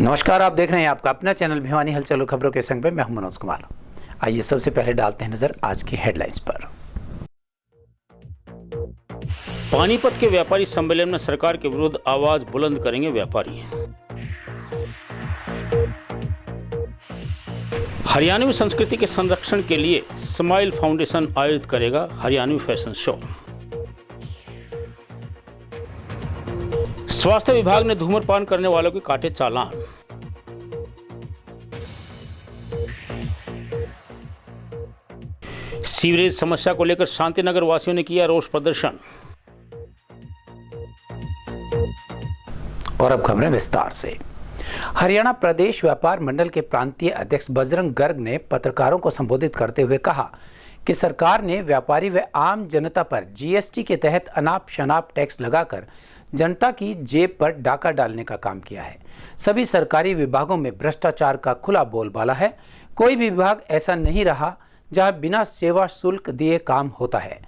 नमस्कार, आप देख रहे हैं आपका अपना चैनल भिवानी हलचल खबरों के संग में मैं हूं मनोज कुमार। आइए सबसे पहले डालते हैं नजर आज की हेडलाइंस पर। पानीपत के व्यापारी सम्मेलन में सरकार के विरुद्ध आवाज बुलंद करेंगे व्यापारी। हरियाणवी संस्कृति के संरक्षण के लिए स्माइल फाउंडेशन आयोजित करेगा हरियाणवी फैशन शो। स्वास्थ्य विभाग ने धूम्रपान करने वालों के काटे चालान। सीवरेज समस्या को लेकर शांतिनगर वासियों ने किया रोष प्रदर्शन। और अब खबरें विस्तार से। हरियाणा प्रदेश व्यापार मंडल के प्रांतीय अध्यक्ष बजरंग गर्ग ने पत्रकारों को संबोधित करते हुए कहा कि सरकार ने व्यापारी व आम जनता पर जीएसटी के तहत अनाप शनाप टैक्स लगाकर जनता की जेब पर डाका डालने का काम किया है। सभी सरकारी विभागों में भ्रष्टाचार का खुला बोलबाला है। कोई भी विभाग ऐसा नहीं रहा जहां बिना सेवा शुल्क दिए काम होता है।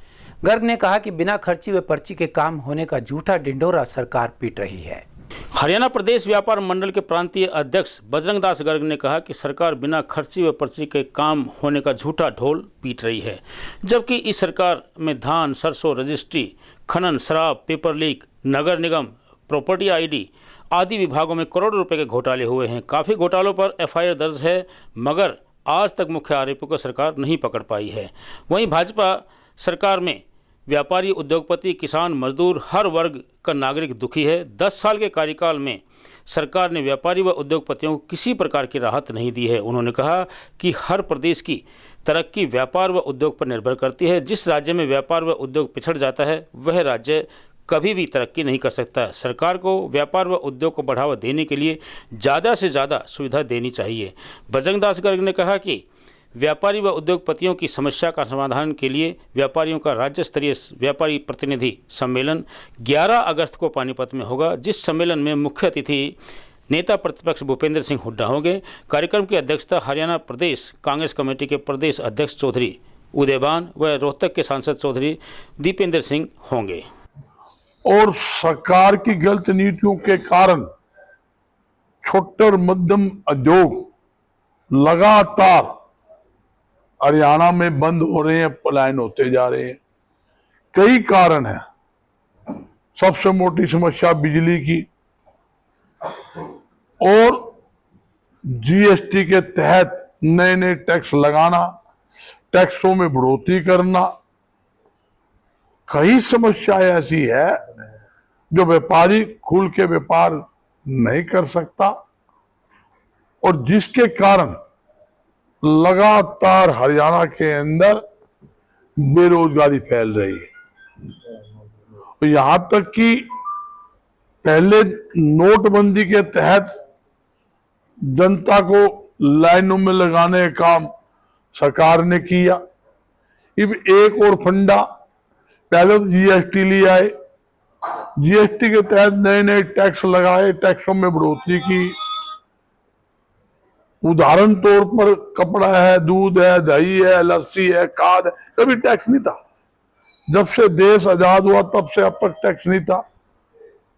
गर्ग ने कहा कि बिना खर्ची व पर्ची के काम होने का झूठा ढिंढोरा सरकार पीट रही है। हरियाणा प्रदेश व्यापार मंडल के प्रांतीय अध्यक्ष बजरंग दास गर्ग ने कहा कि सरकार बिना खर्ची व पर्ची के काम होने का झूठा ढोल पीट रही है, जबकि इस सरकार में धान, सरसों, रजिस्ट्री, खनन, शराब, पेपर लीक, नगर निगम, प्रॉपर्टी आईडी आदि विभागों में करोड़ों रुपए के घोटाले हुए हैं। काफ़ी घोटालों पर एफआईआर दर्ज है, मगर आज तक मुख्य आरोपियों को सरकार नहीं पकड़ पाई है। वहीं भाजपा सरकार में व्यापारी, उद्योगपति, किसान, मजदूर, हर वर्ग का नागरिक दुखी है। 10 साल के कार्यकाल में सरकार ने व्यापारी व उद्योगपतियों को किसी प्रकार की राहत नहीं दी है। उन्होंने कहा कि हर प्रदेश की तरक्की व्यापार व उद्योग पर निर्भर करती है। जिस राज्य में व्यापार व उद्योग पिछड़ जाता है वह राज्य कभी भी तरक्की नहीं कर सकता। सरकार को व्यापार व उद्योग को बढ़ावा देने के लिए ज़्यादा से ज़्यादा सुविधा देनी चाहिए। बजरंग दास गर्ग ने कहा कि व्यापारी व उद्योगपतियों की समस्या का समाधान के लिए व्यापारियों का राज्य स्तरीय व्यापारी प्रतिनिधि सम्मेलन 11 अगस्त को पानीपत में होगा, जिस सम्मेलन में मुख्य अतिथि नेता प्रतिपक्ष भूपेंद्र सिंह हुड्डा होंगे। कार्यक्रम की अध्यक्षता हरियाणा प्रदेश कांग्रेस कमेटी के प्रदेश अध्यक्ष चौधरी उदयबान व रोहतक के सांसद चौधरी दीपेंद्र सिंह होंगे। और सरकार की गलत नीतियों के कारण छोटे और मध्यम उद्योग लगातार हरियाणा में बंद हो रहे हैं, पलायन होते जा रहे हैं। कई कारण हैं। सबसे मोटी समस्या बिजली की और जीएसटी के तहत नए नए टैक्स लगाना, टैक्सों में बढ़ोतरी करना। कई समस्याएं ऐसी है जो व्यापारी खुल के व्यापार नहीं कर सकता और जिसके कारण लगातार हरियाणा के अंदर बेरोजगारी फैल रही है। यहां तक कि पहले नोटबंदी के तहत जनता को लाइनों में लगाने का काम सरकार ने किया। अब एक और फंडा, पहले तो जीएसटी ले आए, जीएसटी के तहत नए नए टैक्स लगाए, टैक्सों में बढ़ोतरी की। उदाहरण तौर पर कपड़ा है, दूध है, दही है, लस्सी है, खाद है, कभी टैक्स नहीं था। जब से देश आजाद हुआ तब से अब तक टैक्स नहीं था।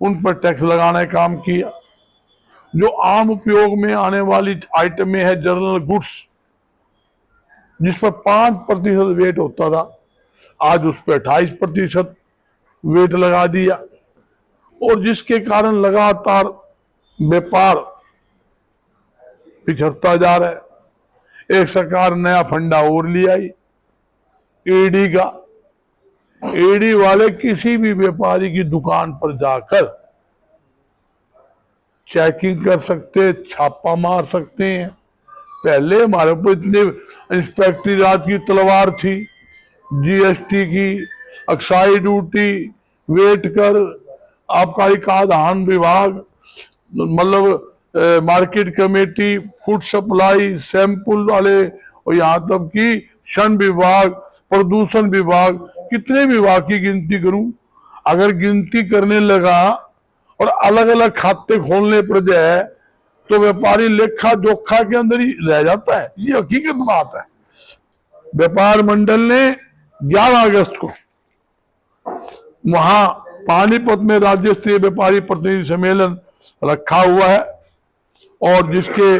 उन पर टैक्स लगाने का काम किया। जो आम उपयोग में आने वाली आइटमें है, जनरल गुड्स, जिस पर 5% वेट होता था, आज उस पर 28% वेट लगा दिया और जिसके कारण लगातार व्यापार पिछड़ता जा रहा है। एक सरकार नया फंडा और ले आई ईडी का। ईडी वाले किसी भी व्यापारी की दुकान पर जाकर चेकिंग कर सकते, छापा मार सकते हैं। पहले हमारे ऊपर इतने इंस्पेक्टरी राज की तलवार थी, जीएसटी की, एक्साइज ड्यूटी, वेट कर, आबकारी खाद्यान्न विभाग, मतलब market committee, food supply, sample वाले, और यहाँ तक कि श्रम विभाग, प्रदूषण विभाग, कितने विभाग की गिनती करूं? अगर गिनती करने लगा और अलग अलग खाते खोलने पर जाए तो व्यापारी लेखा जोखा के अंदर ही रह जाता है। ये हकीकत बात है। व्यापार मंडल ने 11 अगस्त को वहां पानीपत में राज्य स्तरीय व्यापारी प्रतिनिधि सम्मेलन रखा हुआ है। और जिसके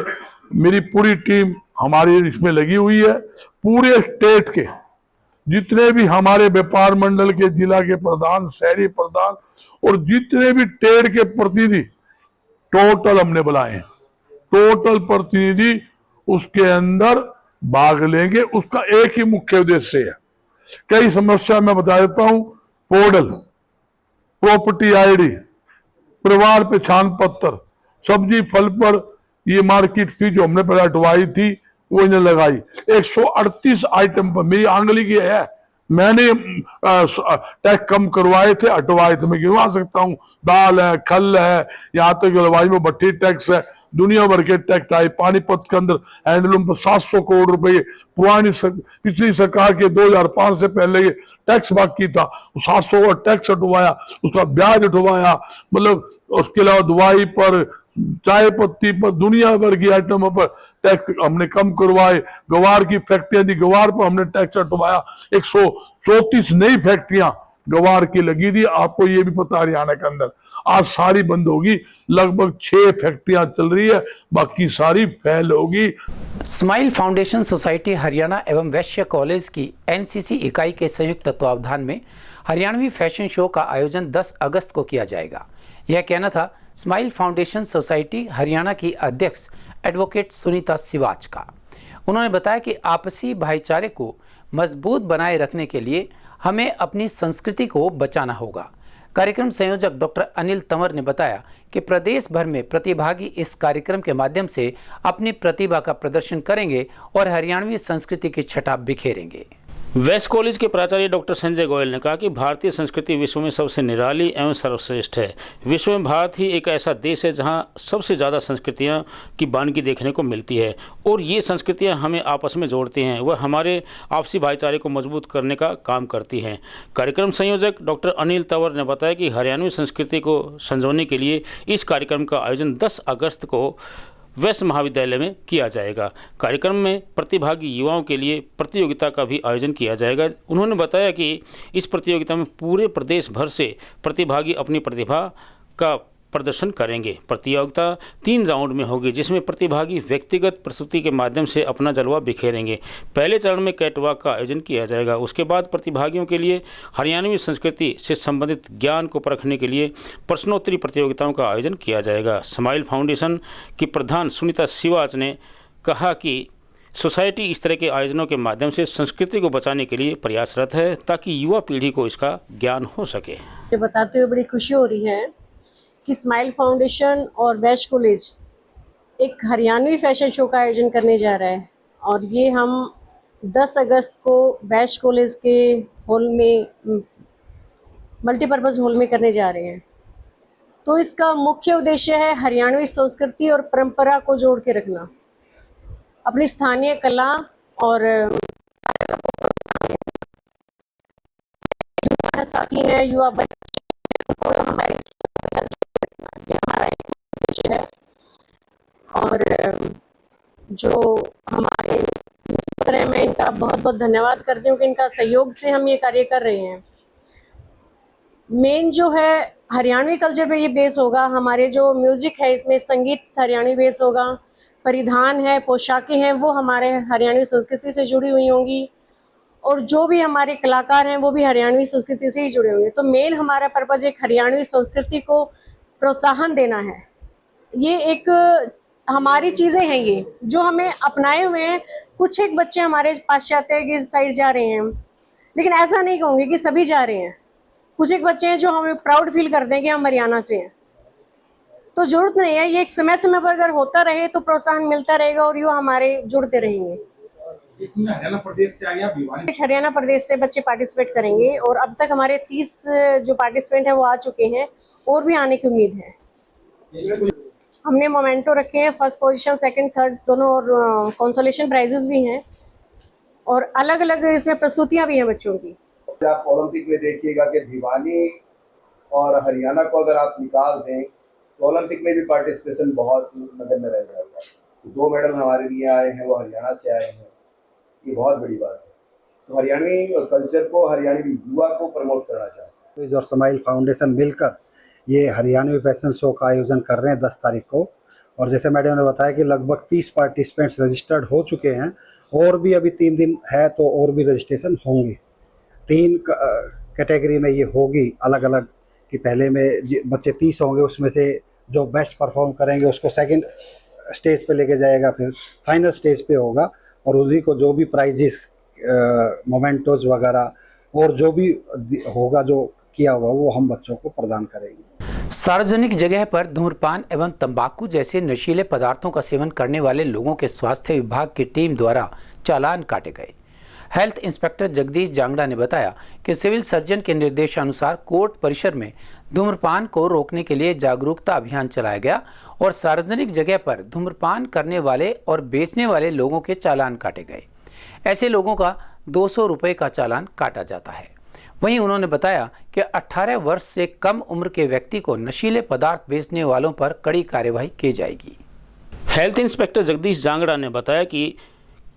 मेरी पूरी टीम हमारी इसमें लगी हुई है। पूरे स्टेट के जितने भी हमारे व्यापार मंडल के जिला के प्रधान, शहरी प्रधान और जितने भी ट्रेड के प्रतिनिधि टोटल हमने बुलाए हैं, टोटल प्रतिनिधि उसके अंदर भाग लेंगे। उसका एक ही मुख्य उद्देश्य है, कई समस्या मैं बता देता हूं, पोर्टल, प्रॉपर्टी आईडी, परिवार पहचान पत्र, सब्जी फल पर ये मार्केट फी जो हमने पहले हटवाई थी वो इन्हें लगाई। 138 आइटम पर मेरी आंगली की है, मैंने टैक्स कम करवाए थे, हटवाए थे, मैं गिनवा सकता हूँ। दाल है, खल है, यहाँ तक जलवायु में भट्टी टैक्स है, दुनिया भर के टैक्स आए। पानीपत के अंदर हैंडलूम पर 700 करोड़ रुपए पिछली सरकार के 2005 से पहले ये टैक्स बाकी था, 700 का टैक्स हटवाया, उसका ब्याज हटवाया। मतलब उसके अलावा दवाई पर, चाय पत्ती पर, दुनिया भर की आइटमों पर टैक्स हमने कम करवाए। गवार की फैक्ट्रियां थी, गवार पर हमने टैक्स हटवाया। 134 नई फैक्ट्रियां गवार की लगी थी, आपको ये भी पता हरियाणा के अंदर आज सारी बंद होगी। लगभग 6 फैक्ट्रियां चल रही है, बाकी सारी फेल होगी। स्माइल फाउंडेशन सोसाइटी हरियाणा एवं वैश्य कॉलेज की एनसीसी इकाई के संयुक्त तत्वावधान में हरियाणवी फैशन शो का आयोजन 10 अगस्त को किया जाएगा। यह कहना था स्माइल फाउंडेशन सोसाइटी हरियाणा की अध्यक्ष एडवोकेट सुनीता सिवाच का। उन्होंने बताया कि आपसी भाईचारे को मजबूत बनाए रखने के लिए हमें अपनी संस्कृति को बचाना होगा। कार्यक्रम संयोजक डॉक्टर अनिल तंवर ने बताया कि प्रदेश भर में प्रतिभागी इस कार्यक्रम के माध्यम से अपनी प्रतिभा का प्रदर्शन करेंगे और हरियाणवी संस्कृति की छटा बिखेरेंगे। वेस्ट कॉलेज के प्राचार्य डॉक्टर संजय गोयल ने कहा कि भारतीय संस्कृति विश्व में सबसे निराली एवं सर्वश्रेष्ठ है। विश्व में भारत ही एक ऐसा देश है जहां सबसे ज़्यादा संस्कृतियां की बानगी देखने को मिलती है और ये संस्कृतियां हमें आपस में जोड़ती हैं, वह हमारे आपसी भाईचारे को मजबूत करने का काम करती हैं। कार्यक्रम संयोजक डॉक्टर अनिल तंवर ने बताया कि हरियाणवी संस्कृति को संजोने के लिए इस कार्यक्रम का आयोजन 10 अगस्त को वैश्य महाविद्यालय में किया जाएगा। कार्यक्रम में प्रतिभागी युवाओं के लिए प्रतियोगिता का भी आयोजन किया जाएगा। उन्होंने बताया कि इस प्रतियोगिता में पूरे प्रदेश भर से प्रतिभागी अपनी प्रतिभा का प्रदर्शन करेंगे। प्रतियोगिता 3 राउंड में होगी, जिसमें प्रतिभागी व्यक्तिगत प्रस्तुति के माध्यम से अपना जलवा बिखेरेंगे। पहले चरण में कैटवॉक का आयोजन किया जाएगा। उसके बाद प्रतिभागियों के लिए हरियाणवी संस्कृति से संबंधित ज्ञान को परखने के लिए प्रश्नोत्तरी प्रतियोगिताओं का आयोजन किया जाएगा। स्माइल फाउंडेशन की प्रधान सुनीता सिवाच ने कहा कि सोसाइटी इस तरह के आयोजनों के माध्यम से संस्कृति को बचाने के लिए प्रयासरत है ताकि युवा पीढ़ी को इसका ज्ञान हो सके। ये बताते हुए बड़ी खुशी हो रही है कि स्माइल फाउंडेशन और वैश्य कॉलेज एक हरियाणवी फैशन शो का आयोजन करने जा रहा है और ये हम 10 अगस्त को वैश्य कॉलेज के हॉल में, मल्टीपर्पज़ हॉल में करने जा रहे हैं। तो इसका मुख्य उद्देश्य है हरियाणवी संस्कृति और परंपरा को जोड़ के रखना, अपनी स्थानीय कला और युवा साथी हैं, युवा बच्चे को हमारे हमारा है। और जो हमारे मित्र, मैं इनका बहुत बहुत धन्यवाद करती हूँ कि इनका सहयोग से हम ये कार्य कर रहे हैं। मेन जो है हरियाणवी कल्चर पे ये बेस होगा। हमारे जो म्यूजिक है इसमें संगीत हरियाणवी बेस होगा, परिधान है, पोशाकें हैं, वो हमारे हरियाणवी संस्कृति से जुड़ी हुई होंगी और जो भी हमारे कलाकार हैं वो भी हरियाणवी संस्कृति से ही जुड़े होंगे। तो मेन हमारा पर्पज एक हरियाणवी संस्कृति को प्रोत्साहन देना है। ये एक हमारी चीज़ें हैं ये जो हमें अपनाए हुए हैं। कुछ एक बच्चे हमारे पाश्चात्य की साइड जा रहे हैं, लेकिन ऐसा नहीं कहूँगी कि सभी जा रहे हैं। कुछ एक बच्चे हैं जो हमें प्राउड फील करते हैं कि हम हरियाणा से हैं। तो जरूरत नहीं है, ये एक समय समय पर अगर होता रहे तो प्रोत्साहन मिलता रहेगा और युवा हमारे जुड़ते रहेंगे। इसमें हरियाणा प्रदेश से आगे भिवानी, हरियाणा प्रदेश से बच्चे पार्टिसिपेट करेंगे और अब तक हमारे 30 जो पार्टिसिपेंट हैं वो आ चुके हैं और भी आने की उम्मीद है। हमने मोमेंटो रखे हैं, फर्स्ट पोजीशन, सेकंड, थर्ड दोनों, और कंसोलेशन प्राइजेस भी हैं और अलग अलग इसमें प्रस्तुतियां भी हैं बच्चों की। आप ओलंपिक में देखिएगा कि भिवानी और हरियाणा को अगर आप निकाल दें तो ओलंपिक में भी पार्टिसिपेशन बहुत नगण्य में रह जाएगा। तो 2 मेडल हमारे लिए आए हैं, वो हरियाणा से आए हैं, ये बहुत बड़ी बात है। तो हरियाणवी कल्चर को, हरियाणवी युवा को प्रमोट करना चाहते हैं। और स्माइल फाउंडेशन मिलकर ये हरियाणवी फैशन शो का आयोजन कर रहे हैं 10 तारीख को। और जैसे मैडम ने बताया कि लगभग 30 पार्टिसिपेंट्स रजिस्टर्ड हो चुके हैं और भी अभी 3 दिन है तो और भी रजिस्ट्रेशन होंगे। 3 कैटेगरी में ये होगी अलग अलग, कि पहले में बच्चे 30 होंगे, उसमें से जो बेस्ट परफॉर्म करेंगे उसको सेकंड स्टेज पे लेके जाएगा, फिर फाइनल स्टेज पे होगा और उसी को जो भी प्राइजेस मोमेंटोज वगैरह और जो भी होगा जो किया हुआ वो हम बच्चों को प्रदान करेंगे। सार्वजनिक जगह पर धूम्रपान एवं तंबाकू जैसे नशीले पदार्थों का सेवन करने वाले लोगों के स्वास्थ्य विभाग की टीम द्वारा चालान काटे गए। हेल्थ इंस्पेक्टर जगदीश जांगड़ा ने बताया कि सिविल सर्जन के निर्देशानुसार कोर्ट परिसर में धूम्रपान को रोकने के लिए जागरूकता अभियान चलाया गया और सार्वजनिक जगह पर धूम्रपान करने वाले और बेचने वाले लोगों के चालान काटे गए। ऐसे लोगों का 200 रुपये का चालान काटा जाता है। वहीं उन्होंने बताया कि 18 वर्ष से कम उम्र के व्यक्ति को नशीले पदार्थ बेचने वालों पर कड़ी कार्यवाही की जाएगी। हेल्थ इंस्पेक्टर जगदीश जांगड़ा ने बताया कि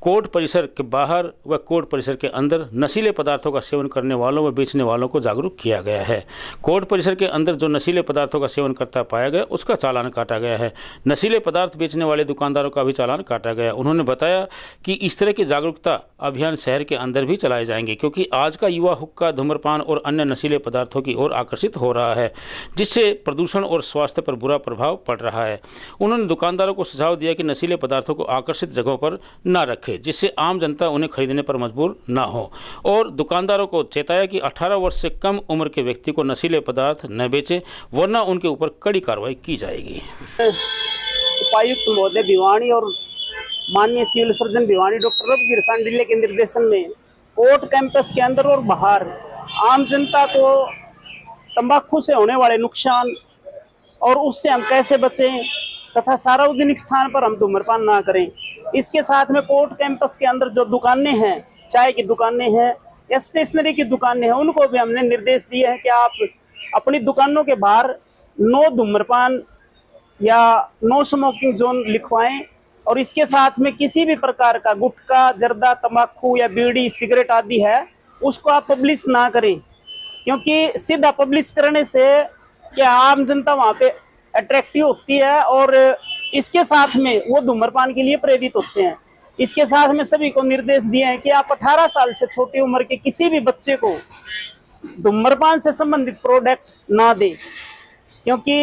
कोर्ट परिसर के बाहर व कोर्ट परिसर के अंदर नशीले पदार्थों का सेवन करने वालों व बेचने वालों को जागरूक किया गया है। कोर्ट परिसर के अंदर जो नशीले पदार्थों का सेवन करता पाया गया उसका चालान काटा गया है। नशीले पदार्थ बेचने वाले दुकानदारों का भी चालान काटा गया। उन्होंने बताया कि इस तरह के जागरूकता अभियान शहर के अंदर भी चलाए जाएंगे, क्योंकि आज का युवा हुक्का, धूम्रपान और अन्य नशीले पदार्थों की ओर आकर्षित हो रहा है, जिससे प्रदूषण और स्वास्थ्य पर बुरा प्रभाव पड़ रहा है। उन्होंने दुकानदारों को सुझाव दिया कि नशीले पदार्थों को आकर्षित जगहों पर न रखें, जिससे आम जनता उन्हें खरीदने पर मजबूर न हो, और दुकानदारों को चेताया कि 18 वर्ष से कम उम्र के व्यक्ति को नशीले पदार्थ न बेचें, वरना उनके ऊपर कड़ी कार्रवाई की जाएगी। उपायुक्त महोदय भिवानी और माननीय civil surgeon Bhiwani doctor Ravi Sandilya के निर्देशन में कोर्ट कैंपस के अंदर और बाहर आम जनता को तंबाकू से होने वाले नुकसान और उससे हम कैसे बचें तथा सार्वजनिक स्थान पर हम धूम्रपान ना करें, इसके साथ में कोर्ट कैंपस के अंदर जो दुकानें हैं, चाय की दुकानें हैं या स्टेशनरी की दुकानें हैं, उनको भी हमने निर्देश दिए हैं कि आप अपनी दुकानों के बाहर नो धूम्रपान या नो स्मोकिंग जोन लिखवाएं और इसके साथ में किसी भी प्रकार का गुटखा, जर्दा, तंबाकू या बीड़ी, सिगरेट आदि है उसको आप पब्लिश ना करें, क्योंकि सीधा पब्लिश करने से क्या आम जनता वहाँ पे अट्रैक्टिव होती है और इसके साथ में वो धूम्रपान के लिए प्रेरित होते हैं। इसके साथ में सभी को निर्देश दिए हैं कि आप 18 साल से छोटी उम्र के किसी भी बच्चे को धूम्रपान से संबंधित प्रोडक्ट ना दें, क्योंकि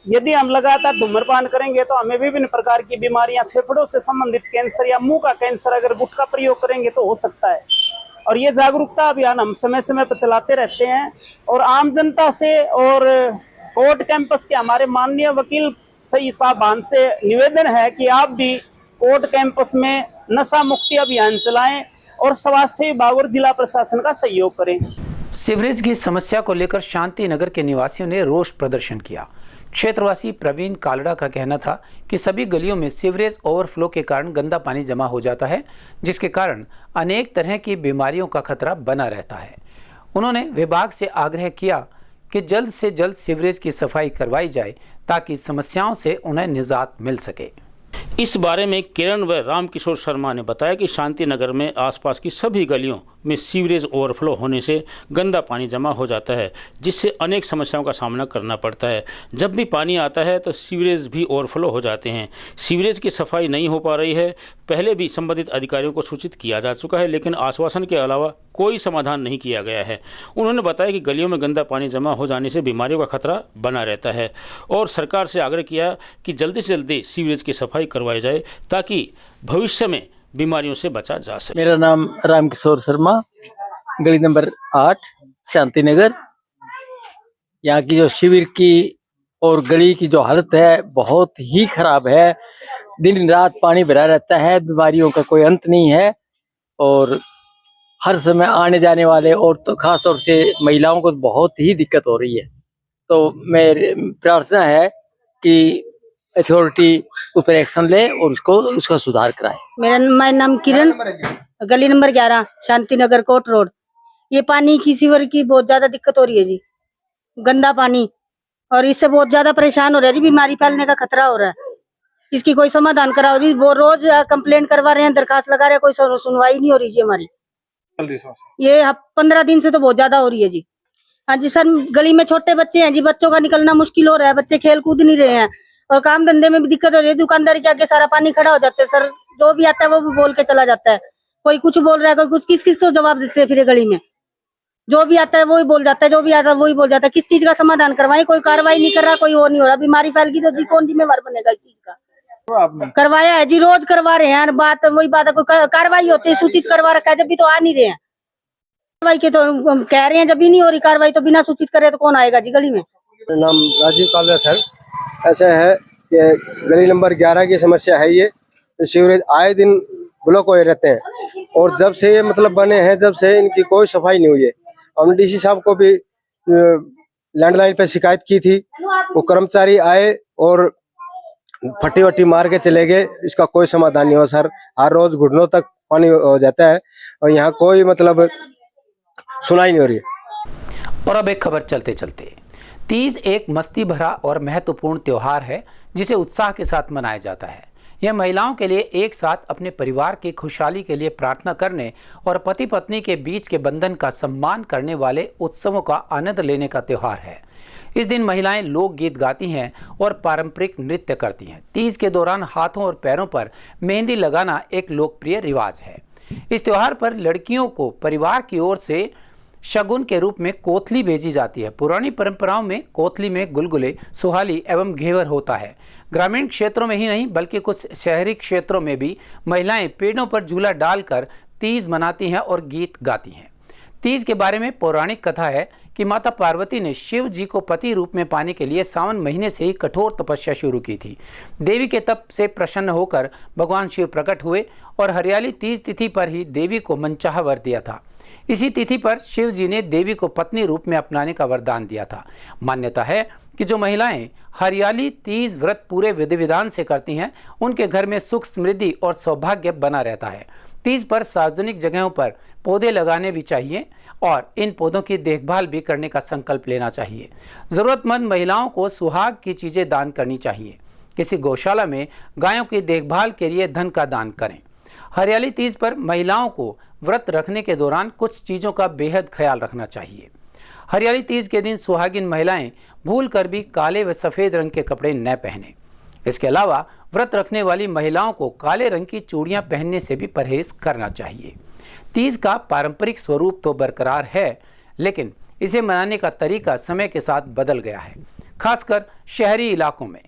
यदि हम लगातार धूम्रपान करेंगे तो हमें विभिन्न प्रकार की बीमारियां, फेफड़ों से संबंधित कैंसर या मुंह का कैंसर अगर गुटखा प्रयोग करेंगे तो हो सकता है। और ये जागरूकता अभियान हम समय समय पर चलाते रहते हैं और आम जनता से और कोर्ट कैंपस के हमारे माननीय वकील सही साहबान से निवेदन है कि आप भी कोर्ट कैंपस में नशा मुक्ति अभियान चलाएं और स्वास्थ्य विभाग और जिला प्रशासन का सहयोग करें। सीवरेज की समस्या को लेकर शांति नगर के निवासियों ने रोष प्रदर्शन किया। क्षेत्रवासी प्रवीण कालड़ा का कहना था कि सभी गलियों में सीवरेज ओवरफ्लो के कारण गंदा पानी जमा हो जाता है, जिसके कारण अनेक तरह की बीमारियों का खतरा बना रहता है। उन्होंने विभाग से आग्रह किया कि जल्द से जल्द सीवरेज की सफाई करवाई जाए ताकि समस्याओं से उन्हें निजात मिल सके। इस बारे में किरण व रामकिशोर शर्मा ने बताया कि शांति नगर में आसपास की सभी गलियों में सीवरेज ओवरफ्लो होने से गंदा पानी जमा हो जाता है, जिससे अनेक समस्याओं का सामना करना पड़ता है। जब भी पानी आता है तो सीवरेज भी ओवरफ्लो हो जाते हैं। सीवरेज की सफाई नहीं हो पा रही है। पहले भी संबंधित अधिकारियों को सूचित किया जा चुका है, लेकिन आश्वासन के अलावा कोई समाधान नहीं किया गया है। उन्होंने बताया कि गलियों में गंदा पानी जमा हो जाने से बीमारियों का खतरा बना रहता है और सरकार से आग्रह किया कि जल्दी से जल्दी सीवरेज की सफाई करवाई जाए ताकि भविष्य में बीमारियों से बचा जा सके। मेरा नाम रामकिशोर शर्मा, गली नंबर 8, शांति नगर। यहाँ की जो शिविर की और गली की जो हालत है बहुत ही खराब है। दिन रात पानी भरा रहता है, बीमारियों का कोई अंत नहीं है और हर समय आने जाने वाले और तो खास तौर से महिलाओं को बहुत ही दिक्कत हो रही है। तो मेरी प्रार्थना है कि अथॉरिटी ऊपर एक्शन ले और उसका सुधार कराए। मेरा नाम किरण, गली number 11, Shanti Nagar, coat road. ये पानी की सीवर की बहुत ज्यादा दिक्कत हो रही है जी, गंदा पानी, और इससे बहुत ज्यादा परेशान हो रहा है जी, बीमारी फैलने का खतरा हो रहा है। इसकी कोई समाधान कराओ जी। वो रोज कंप्लेंट करवा रहे हैं, दरखास्त लगा रहे हैं, कोई सुनवाई नहीं हो रही जी हमारी। ये 15 दिन से तो बहुत ज्यादा हो रही है जी। हाँ जी सर, गली में छोटे बच्चे हैं जी, बच्चों का निकलना मुश्किल हो रहा है, बच्चे खेल कूद नहीं रहे हैं और काम धंधे में भी दिक्कत हो रही है। दुकानदारी के आगे सारा पानी खड़ा हो जाता है सर, जो भी आता है वो भी बोल के चला जाता है। कोई कुछ बोल रहा है, कोई कुछ, किस किस को जवाब देते हैं फिर गली में? जो भी आता है वही बोल जाता है, जो भी आता है वही बोल जाता है। किस चीज का समाधान करवाए? कोई कार्रवाई नहीं कर रहा, कोई और नहीं हो रहा। बीमारी फैल गई तो जी कौन जिम्मेवार बनेगा इस चीज का? करवाया है जी, रोज करवा रहे हैं, बात वही बात है। कोई कार्रवाई होती है, सूचित करवा रखा है, जब भी तो आ नहीं रहे हैं। कार्रवाई के तो कह रहे हैं, जब भी नहीं हो रही कार्रवाई तो बिना सूचित करे तो कौन आएगा जी गली में? मेरा नाम राजीव कालरा सर। ऐसा है कि गली नंबर 11 की समस्या है ये। सीवरेज आए दिन ब्लॉक हुए रहते हैं और जब से ये मतलब बने हैं, जब से इनकी कोई सफाई नहीं हुई है। हमने डीसी साहब को भी लैंडलाइन पे शिकायत की थी, वो कर्मचारी आए और फटी वट्टी मार के चले गए। इसका कोई समाधान नहीं हो सर। हर रोज घुटनों तक पानी हो जाता है और यहाँ कोई मतलब सुनाई नहीं हो रही है। और अब एक खबर चलते चलते। तीज एक मस्ती भरा और महत्वपूर्ण त्योहार है जिसे उत्साह के साथ मनाया जाता है। यह महिलाओं के लिए एक साथ अपने परिवार की खुशहाली के लिए प्रार्थना करने और पति पत्नी के बीच के बंधन का सम्मान करने वाले उत्सवों का आनंद लेने का त्योहार है। इस दिन महिलाएं लोकगीत गाती हैं और पारंपरिक नृत्य करती हैं। तीज के दौरान हाथों और पैरों पर मेहंदी लगाना एक लोकप्रिय रिवाज है। इस त्योहार पर लड़कियों को परिवार की ओर से शगुन के रूप में कोथली भेजी जाती है। पुरानी परंपराओं में कोथली में गुलगुले, सुहाली एवं घेवर होता है। ग्रामीण क्षेत्रों में ही नहीं बल्कि कुछ शहरी क्षेत्रों में भी महिलाएं पेड़ों पर झूला डालकर तीज मनाती हैं और गीत गाती हैं। तीज के बारे में पौराणिक कथा है कि माता पार्वती ने शिव जी को पति रूप में पाने के लिए सावन महीने से ही कठोर तपस्या शुरू की थी। देवी के तप से प्रसन्न होकर भगवान शिव प्रकट हुए और हरियाली तीज तिथि पर ही देवी को मनचाहा वर दिया था। इसी तिथि पर शिव जी ने देवी को पत्नी रूप में अपनाने का वरदान दिया था। मान्यता है कि जो महिलाएं हरियाली तीज व्रत पूरे विधि विधान से करती हैं, उनके घर में सुख समृद्धि और सौभाग्य बना रहता है। तीज पर सार्वजनिक जगहों पर पौधे लगाने भी चाहिए और इन पौधों की देखभाल भी करने का संकल्प लेना चाहिए। ज़रूरतमंद महिलाओं को सुहाग की चीज़ें दान करनी चाहिए। किसी गौशाला में गायों की देखभाल के लिए धन का दान करें। हरियाली तीज पर महिलाओं को व्रत रखने के दौरान कुछ चीज़ों का बेहद ख्याल रखना चाहिए। हरियाली तीज के दिन सुहागिन महिलाएं भूल कर भी काले व सफ़ेद रंग के कपड़े न पहने। इसके अलावा व्रत रखने वाली महिलाओं को काले रंग की चूड़ियां पहनने से भी परहेज करना चाहिए। तीज का पारंपरिक स्वरूप तो बरकरार है, लेकिन इसे मनाने का तरीका समय के साथ बदल गया है। खासकर शहरी इलाकों में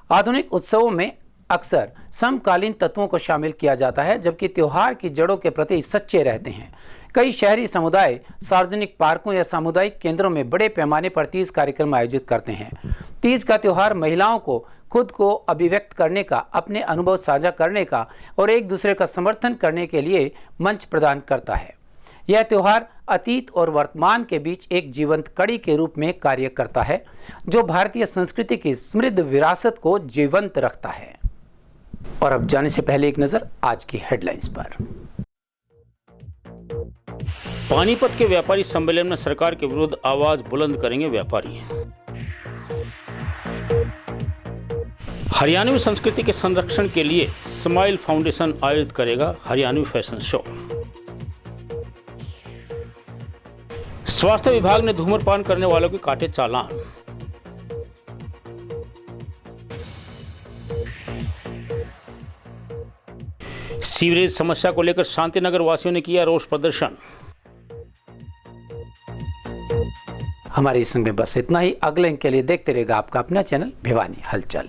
आधुनिक उत्सवों में अक्सर समकालीन तत्वों को शामिल किया जाता है, जबकि त्योहार की जड़ों के प्रति सच्चे रहते हैं। कई शहरी समुदाय सार्वजनिक पार्कों या सामुदायिक केंद्रों में बड़े पैमाने पर तीज कार्यक्रम आयोजित करते हैं। तीज का त्योहार महिलाओं को खुद को अभिव्यक्त करने का, अपने अनुभव साझा करने का और एक दूसरे का समर्थन करने के लिए मंच प्रदान करता है। यह त्योहार अतीत और वर्तमान के बीच एक जीवंत कड़ी के रूप में कार्य करता है, जो भारतीय संस्कृति की समृद्ध विरासत को जीवंत रखता है। और अब जाने से पहले एक नजर आज की हेडलाइंस पर। पानीपत के व्यापारी सम्मेलन में सरकार के विरुद्ध आवाज बुलंद करेंगे व्यापारी। हरियाणवी संस्कृति के संरक्षण के लिए स्माइल फाउंडेशन आयोजित करेगा हरियाणवी फैशन शो। स्वास्थ्य विभाग ने धूम्रपान करने वालों के काटे चालान। सीवरेज समस्या को लेकर शांतिनगर वासियों ने किया रोष प्रदर्शन। हमारे इस में बस इतना ही। अगले अंक के लिए देखते रहेगा आपका अपना चैनल भिवानी हलचल।